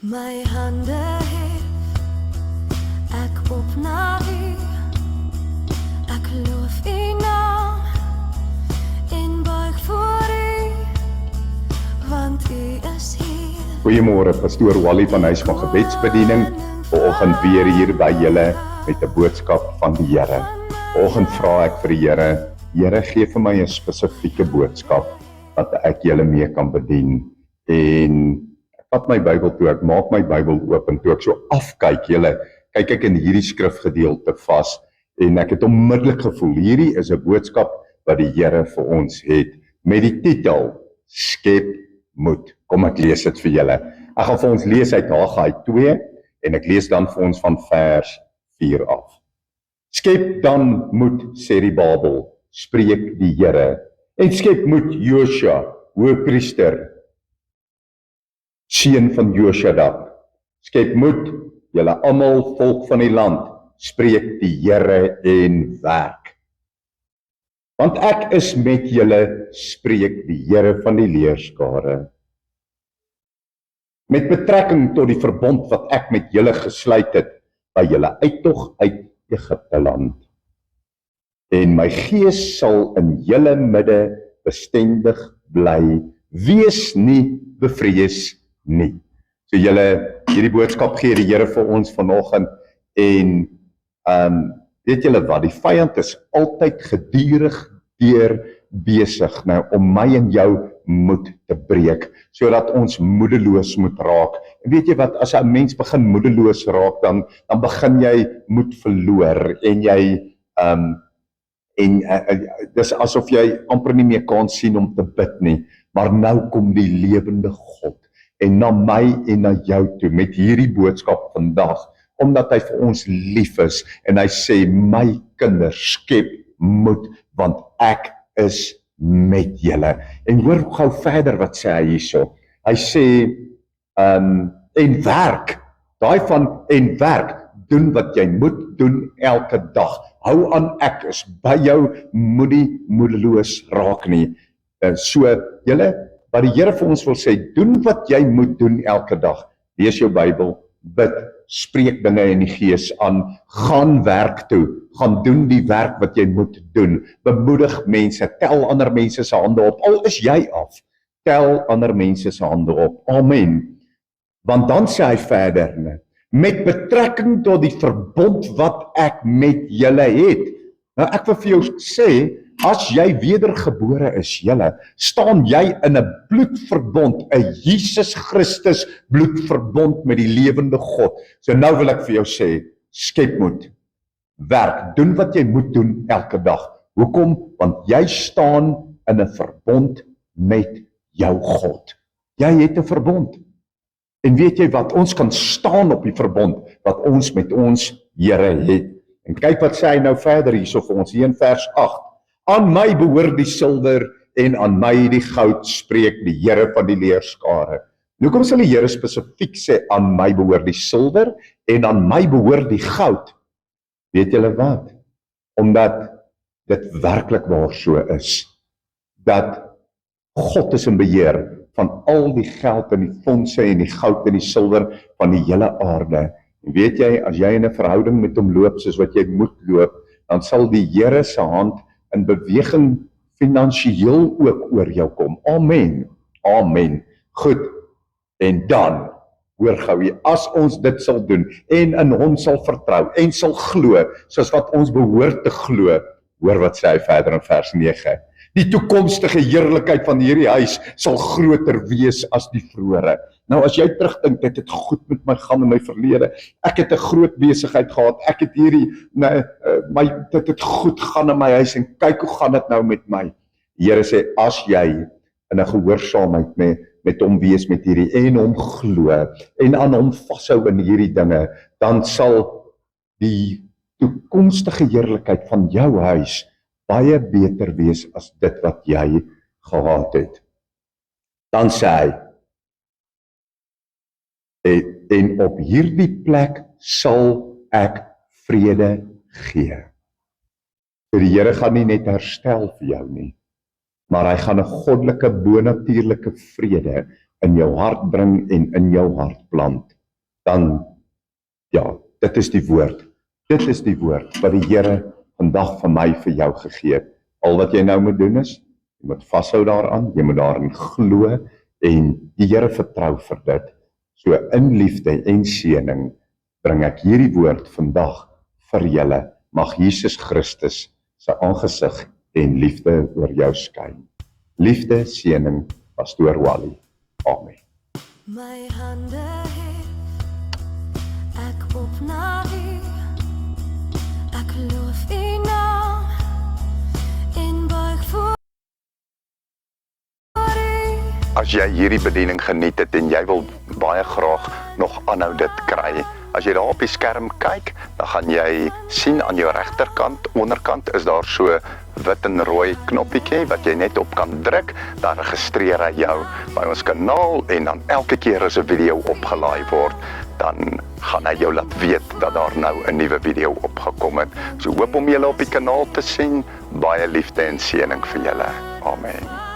My hande hef ek op na U. Ek loof U naam en buig voor U, want U is hier. Goeiemôre, pastoor Wally van Huis van Gebedsbediening. Vanoggend weer hier by julle met 'n boodskap van die Here. Vanoggend vra ek vir die Here, Here gee vir my 'n spesifieke boodskap wat ek julle mee kan bedien. En ek vat my Bybel toe, ek maak my Bybel oop en toe ek so afkyk, kyk ek in hierdie skrifgedeelte vas en ek het onmiddellik gevoel, hierdie is 'n boodskap wat die Here vir ons het met die titel Skep moed. Kom ek lees dit vir julle. Ek gaan vir ons lees uit Haggai 2 en ek lees dan vir ons van vers 4 af. Skep dan moed, sê die Babel, spreek die Here. En skep moed, Josua, hoëpriester, seun van Josadak. Skep moed, julle almal volk van die land, spreek die Here en werk. Want ek is met julle, spreek die Here van die leerskare. Met betrekking tot die verbond wat ek met julle gesluit het by julle uittog uit Egipte land. En my gees sal in julle midde bestendig bly, wees nie bevrees nie. So hierdie boodskap gee die Here vir ons vanoggend en weet julle wat, die vyand is altyd gedurig deur besig om my en jou moed te breek, sodat ons moedeloos moet raak. En weet jy wat, as 'n mens begin moedeloos raak, dan begin jy moed verloor en jy dis asof jy amper nie meer kan sien om te bid nie, maar nou kom die lewende God en na my en na jou toe met hierdie boodskap vandag, omdat hy vir ons lief is en hy sê, my kinders, skep moed, want ek is met julle. En hoor gou verder wat sê hy hierso. Hy sê, en werk, daai van en werk, doen wat jy moet doen elke dag. Hou aan, ek is by jou, moenie moedeloos raak nie. So, wat die Here vir ons wil sê, doen wat jy moet doen elke dag. Lees jou Bybel, bid, spreek dinge in die gees aan, gaan werk toe, gaan doen die werk wat jy moet doen, bemoedig mense, tel ander mense se hande op, al is jy af, tel ander mense se hande op, amen. Want dan sê hy verder, met betrekking tot die verbond wat ek met julle het. Nou ek wil vir jou sê, as jy wedergebore is, staan jy in 'n bloedverbond, 'n Jesus Christus bloedverbond met die lewende God. So nou wil ek vir jou sê, skep moed, werk, doen wat jy moet doen elke dag. Hoekom? Want jy staan in 'n verbond met jou God. Jy het 'n verbond. En weet jy wat, ons kan staan op die verbond wat ons met ons Here het. En kyk wat sê hy nou verder hierso vir ons, hier in vers 8. Aan my behoort die silwer en aan my die goud, spreek die Here van die leerskare. Nou kom sal die Here spesifiek sê, aan my behoort die silwer en aan my behoort die goud. Weet julle wat? Omdat dit werklik waar so is, dat God is in beheer van al die geld en die fondse en die goud en die silwer van die hele aarde. En weet jy, as jy in 'n verhouding met hom loop soos wat jy moet loop, dan sal die Here se hand in beweging finansiëel ook oor jou kom. Amen. Amen. Goed. En dan, hoor gou hier, as ons dit sal doen en in hom sal vertrou en sal glo, soos wat ons behoort te glo, hoor wat sê hy verder in vers 9. Die toekomstige heerlikheid van hierdie huis sal groter wees as die vroeëre. Nou as jy terugdink, dit het goed met my gaan in my verlede. Ek het 'n groot besigheid gehad. Ek het dit het goed gaan in my huis en kyk hoe gaan dit nou met my. Die Here sê, as jy in 'n gehoorsaamheid met hom wees met hierdie en hom glo en aan hom vashou in hierdie dinge, dan sal die toekomstige heerlikheid van jou huis baie beter wees as dit wat jy gehad het. Dan sê hy, en op hierdie plek sal ek vrede gee. So die Here gaan nie net herstel vir jou nie, maar hy gaan 'n goddelike, bonatuurlike vrede in jou hart bring en in jou hart plant. dan, ja, dit is die woord. Dit is die woord wat die Here vandag vir my vir jou gegee het. Al wat jy nou moet doen is, jy moet vashou daaraan, jy moet daarin glo en die Here vertrou vir dit. So in liefde en seëning bring ek hierdie woord vandag vir julle. Mag Jesus Christus sy aangesig en liefde oor jou skyn. Liefde, seëning, Pastoor Wally. Amen. My hande hef ek op na U. Ek loof U naam en buig voor U. As jy hierdie bediening geniet het en jy wil baie graag nog aanhou dit kry, as jy daar op die skerm kyk, dan gaan jy sien aan jou regterkant, onderkant is daar so wit en rooi knoppietjie wat jy net op kan druk, dan registreer hy jou by ons kanaal en dan elke keer as 'n video opgelaai word, dan gaan hy jou laat weet dat daar nou 'n nuwe video opgekom het. So hoop om julle op die kanaal te sien. Baie liefde en seëning vir julle. Amen.